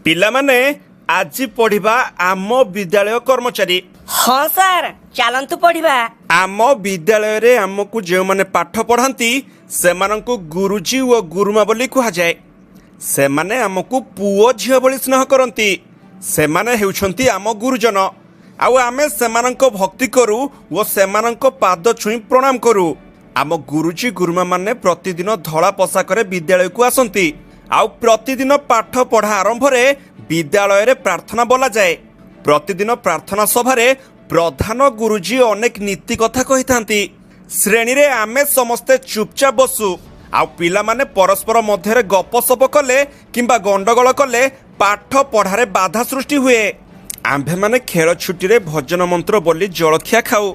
ପିଲାମାନେ ଆଜି ପଢିବା ଆମ ବିଦ୍ୟାଳୟ କର୍ମଚାରୀ। हाँ सर चलतु पढ़ा। ଆମ ବିଦ୍ୟାଳୟରେ ଆମକୁ ଯେଉଁମାନେ ପାଠ ପଢ଼ାନ୍ତି ସେମାନଙ୍କୁ ଗୁରୁଜୀ ଓ ଗୁରୁମା ବୋଲି କୁହାଯାଏ। ସେମାନେ ଆମକୁ ପୁଅ ଝିଅ ଭଳି ସ୍ନେହ କରନ୍ତି। ସେମାନେ ହେଉଛନ୍ତି ଆମ ଗୁରୁଜନ। ଆଉ ଆମେ ସେମାନଙ୍କ ଭକ୍ତି କରୁ ଓ ସେମାନଙ୍କ ପାଦ ଛୁଇଁ ପ୍ରଣାମ କରୁ। ଆମ ଗୁରୁଜୀ ଗୁରୁମା ମାନେ ପ୍ରତିଦିନ ଧଳା ପୋଷାକରେ ବିଦ୍ୟାଳୟକୁ ଆସନ୍ତି। ଆଉ ପ୍ରତିଦିନ ପାଠ ପଢ଼ା ଆରମ୍ଭରେ ବିଦ୍ୟାଳୟରେ ପ୍ରାର୍ଥନା ବୋଲାଯାଏ। ପ୍ରତିଦିନ ପ୍ରାର୍ଥନା ସଭାରେ ପ୍ରଧାନ ଗୁରୁଜୀ ଅନେକ ନୀତି କଥା କହିଥାନ୍ତି। ଶ୍ରେଣୀରେ ଆମେ ସମସ୍ତେ ଚୁପଚାପ ବସୁ। ଆଉ ପିଲାମାନେ ପରସ୍ପର ମଧ୍ୟରେ ଗପସପ କଲେ କିମ୍ବା ଗଣ୍ଡଗୋଳ କଲେ ପାଠ ପଢ଼ାରେ ବାଧା ସୃଷ୍ଟି ହୁଏ। ଆମ୍ଭେମାନେ ଖେଳ ଛୁଟିରେ ଭଜନ ମନ୍ତ୍ର ବୋଲି ଜଳଖିଆ ଖାଉ।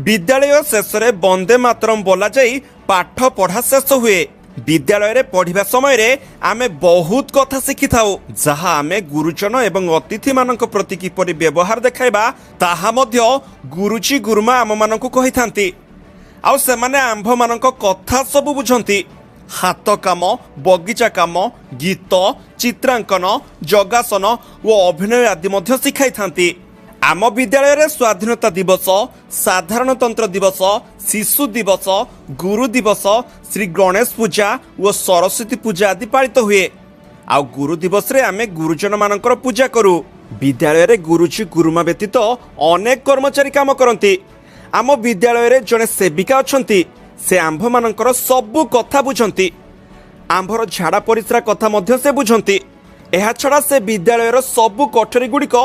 ବିଦ୍ୟାଳୟ ଶେଷରେ ବନ୍ଦେ ମାତରମ୍ ବୋଲାଯାଇ ପାଠ ପଢ଼ା ଶେଷ ହୁଏ। ବିଦ୍ୟାଳୟରେ ପଢ଼ିବା ସମୟରେ ଆମେ ବହୁତ କଥା ଶିଖିଥାଉ, ଯାହା ଆମେ ଗୁରୁଜନ ଏବଂ ଅତିଥିମାନଙ୍କ ପ୍ରତି କିପରି ବ୍ୟବହାର ଦେଖାଇବା ତାହା ମଧ୍ୟ ଗୁରୁଜୀ ଗୁରୁମା ଆମମାନଙ୍କୁ କହିଥାନ୍ତି। ଆଉ ସେମାନେ ଆମ୍ଭମାନଙ୍କ କଥା ସବୁ ବୁଝନ୍ତି। ହାତ କାମ, ବଗିଚା କାମ, ଗୀତ, ଚିତ୍ରାଙ୍କନ, ଯୋଗାସନ ଓ ଅଭିନୟ ଆଦି ମଧ୍ୟ ଶିଖାଇଥାନ୍ତି। ଆମ ବିଦ୍ୟାଳୟରେ ସ୍ୱାଧୀନତା ଦିବସ, ସାଧାରଣତନ୍ତ୍ର ଦିବସ, ଶିଶୁ ଦିବସ, ଗୁରୁ ଦିବସ, ଶ୍ରୀ ଗଣେଶ ପୂଜା ଓ ସରସ୍ୱତୀ ପୂଜା ଆଦି ପାଳିତ ହୁଏ। ଆଉ ଗୁରୁ ଦିବସରେ ଆମେ ଗୁରୁଜନମାନଙ୍କର ପୂଜା କରୁ। ବିଦ୍ୟାଳୟରେ ଗୁରୁଜୀ ଗୁରୁମା ବ୍ୟତୀତ ଅନେକ କର୍ମଚାରୀ କାମ କରନ୍ତି। ଆମ ବିଦ୍ୟାଳୟରେ ଜଣେ ସେବିକା ଅଛନ୍ତି। ସେ ଆମ୍ଭମାନଙ୍କର ସବୁ କଥା ବୁଝନ୍ତି। ଆମ୍ଭର ଝାଡ଼ା ପରିସ୍ରା କଥା ମଧ୍ୟ ସେ ବୁଝନ୍ତି। ଏହାଛଡ଼ା ସେ ବିଦ୍ୟାଳୟର ସବୁ କୋଠରୀ ଗୁଡ଼ିକ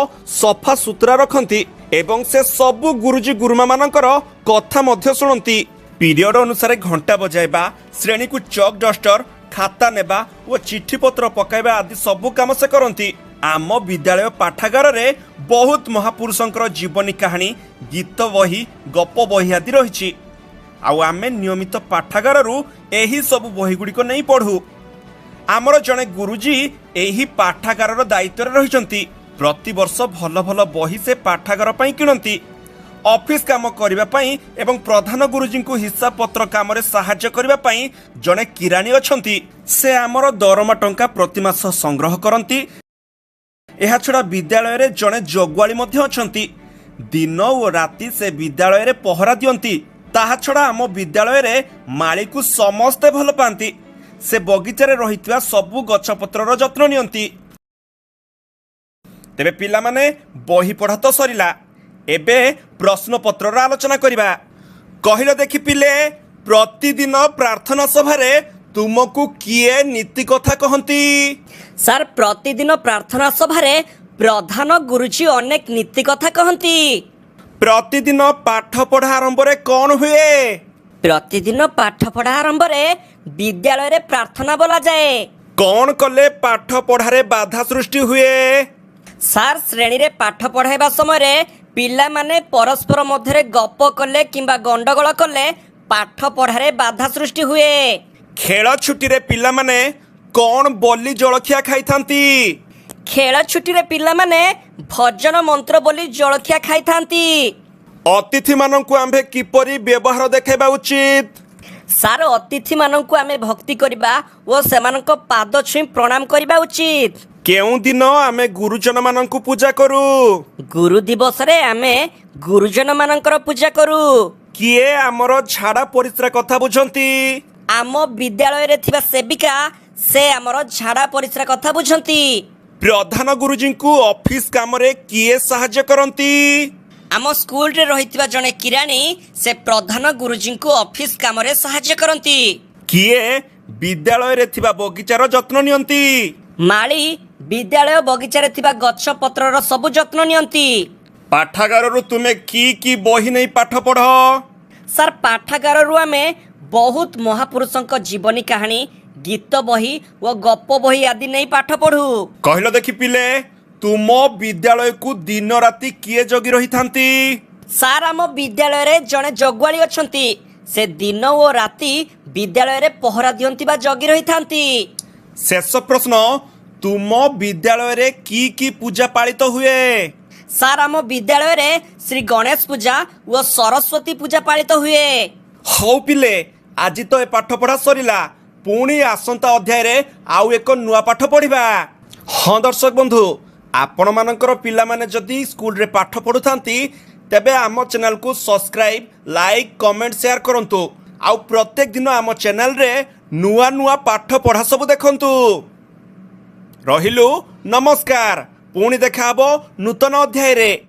ସଫା ସୁତୁରା ରଖନ୍ତି ଏବଂ ସେ ସବୁ ଗୁରୁଜୀ ଗୁରୁମାମାନଙ୍କର କଥା ମଧ୍ୟ ଶୁଣନ୍ତି। ପିରିୟଡ଼ ଅନୁସାରେ ଘଣ୍ଟା ବଜାଇବା, ଶ୍ରେଣୀକୁ ଚକ୍ ଡଷ୍ଟର, ଖାତା ନେବା ଓ ଚିଠିପତ୍ର ପକାଇବା ଆଦି ସବୁ କାମ ସେ କରନ୍ତି। ଆମ ବିଦ୍ୟାଳୟ ପାଠାଗାରରେ ବହୁତ ମହାପୁରୁଷଙ୍କର ଜୀବନୀ କାହାଣୀ, ଗୀତ ବହି, ଗପ ବହି ଆଦି ରହିଛି। ଆଉ ଆମେ ନିୟମିତ ପାଠାଗାରରୁ ଏହି ସବୁ ବହିଗୁଡ଼ିକ ନେଇ ପଢ଼ୁ। ଆମର ଜଣେ ଗୁରୁଜୀ ଏହି ପାଠାଗାରର ଦାୟିତ୍ୱରେ ରହିଛନ୍ତି। ପ୍ରତିବର୍ଷ ଭଲ ଭଲ ବହି ସେ ପାଠାଗାର ପାଇଁ କିଣନ୍ତି। ଅଫିସ କାମ କରିବା ପାଇଁ ଏବଂ ପ୍ରଧାନ ଗୁରୁଜୀଙ୍କୁ ହିସାବ ପତ୍ର କାମରେ ସାହାଯ୍ୟ କରିବା ପାଇଁ ଜଣେ କିରାଣୀ ଅଛନ୍ତି। ସେ ଆମର ଦରମା ଟଙ୍କା ପ୍ରତି ମାସ ସଂଗ୍ରହ କରନ୍ତି। ଏହାଛଡ଼ା ବିଦ୍ୟାଳୟରେ ଜଣେ ଜଗୁଆଳି ମଧ୍ୟ ଅଛନ୍ତି। ଦିନ ଓ ରାତି ସେ ବିଦ୍ୟାଳୟରେ ପହରା ଦିଅନ୍ତି। ତାହା ଛଡ଼ା ଆମ ବିଦ୍ୟାଳୟରେ ମାଳିକୁ ସମସ୍ତେ ଭଲ ପାଆନ୍ତି। ସେ ବଗିଚାରେ ରହିଥିବା ସବୁ ଗଛପତ୍ରର ଯତ୍ନ ନିଅନ୍ତି। ତେବେ ପିଲାମାନେ, ବହି ପଢ଼ା ତ ସରିଲା, ଏବେ ପ୍ରଶ୍ନପତ୍ରର ଆଲୋଚନା କରିବା। କହିଲ ଦେଖି ପିଲେ, ପ୍ରତିଦିନ ପ୍ରାର୍ଥନା ସଭାରେ ତୁମକୁ କିଏ ନୀତି କଥା କହନ୍ତି? सर प्रतिदिन प्रार्थना सभारे प्रधान गुरुजी अनेक नीति कथा कहती। ପ୍ରତିଦିନ ପାଠ ପଢ଼ା ଆରମ୍ଭରେ କ'ଣ ହୁଏ? प्रतिदिन पाठ पढ़ा आरंभ रे विद्यालय रे प्रार्थना बोला जाए। କ'ଣ କଲେ ପାଠ ପଢ଼ାରେ ବାଧା ସୃଷ୍ଟି ହୁଏ? सार श्रेणी रे पाठ पढ़ाइबा समय रे पिला माने परस्पर मध्यरे गप कले किंबा गंडगोल कले पाठ पढ़ारे बाधा सृष्टि हुए। ଖେଳ ଛୁଟିରେ ପିଲାମାନେ କ'ଣ ବୋଲି ଜଳଖିଆ ଖାଇଥାନ୍ତି? खेल छुट्टी रे पिला माने भजन मंत्र बोली जलखिया खाई थांती। ଅତିଥିମାନଙ୍କୁ ଆମ୍ଭେ କିପରି ବ୍ୟବହାର ଦେଖାଇବା ଉଚିତ? सार अतिथि माननकु आमे भक्ति करिबा ओ सेमानक पाद छुई प्रणाम करिबा उचित। କେଉଁ ଦିନ ଆମେ ଗୁରୁଜନମାନଙ୍କୁ ପୂଜା କରୁ? गुरु दिवस रे आमे गुरुजन मानकर पूजा करू। କିଏ ଆମର ଝାଡ଼ା ପରିସ୍ରା କଥା ବୁଝନ୍ତି? आम विद्यालय रे थिबा सेविका से आमर झाड़ा परिस्रा कथा बुझंती। ପ୍ରଧାନ ଗୁରୁଜୀଙ୍କୁ ଅଫିସ କାମରେ କିଏ ସାହାଯ୍ୟ କରନ୍ତି? आम स्कूल रे रहितबा जणे किराणी से प्रधान गुरुजी को ऑफिस काम रे सहाय्य करती। କିଏ ବିଦ୍ୟାଳୟରେ ଥିବା ବଗିଚାର ଯତ୍ନ ନିଅନ୍ତି? माली विद्यालय बगीचा रे थिबा गछ पत्रर सब जत्न नियंती। ପାଠାଗାରରୁ ତୁମେ କି ବହି ନେଇ ପାଠ ପଢ଼? सर पाठागार रु आमे बहुत महापुरुषंक जीवनी कहानी, गीत बही व गप बही आदि नहीं पाठ पढ़ू। କହିଲ ଦେଖି ପିଲେ, ତୁମ ବିଦ୍ୟାଳୟକୁ ଦିନ ରାତି କିଏ ଜଗି ରହିଥାନ୍ତି? सार आम विद्यालय रे जणे जगुआली अछंती। से दिन ओ राति विद्यालय रे पहरा दियंती बा जगी रही थांती। ଶେଷ ପ୍ରଶ୍ନ, ତୁମ ବିଦ୍ୟାଳୟରେ କି ପୂଜା ପାଳିତ ହୁଏ? सार आम विद्यालय रे श्री गणेश पूजा व सरस्वती पूजा पालित हुए। ହଉ ପିଲେ, ଆଜି ତ ଏ ପାଠ ପଢ଼ା ସରିଲା। ପୁଣି ଆସନ୍ତା ଅଧ୍ୟାୟରେ ଆଉ ଏକ ନୂଆ ପାଠ ପଢ଼ିବା। ହଁ ଦର୍ଶକ ବନ୍ଧୁ, ଆପଣମାନଙ୍କର ପିଲାମାନେ ଯଦି ସ୍କୁଲରେ ପାଠ ପଢ଼ୁଥାନ୍ତି ତେବେ ଆମ ଚ୍ୟାନେଲକୁ ସବସ୍କ୍ରାଇବ୍, ଲାଇକ୍, କମେଣ୍ଟ, ସେୟାର କରନ୍ତୁ। ଆଉ ପ୍ରତ୍ୟେକ ଦିନ ଆମ ଚ୍ୟାନେଲରେ ନୂଆ ନୂଆ ପାଠ ପଢ଼ା ସବୁ ଦେଖନ୍ତୁ। ରହିଲୁ, ନମସ୍କାର। ପୁଣି ଦେଖା ହେବ ନୂତନ ଅଧ୍ୟାୟରେ।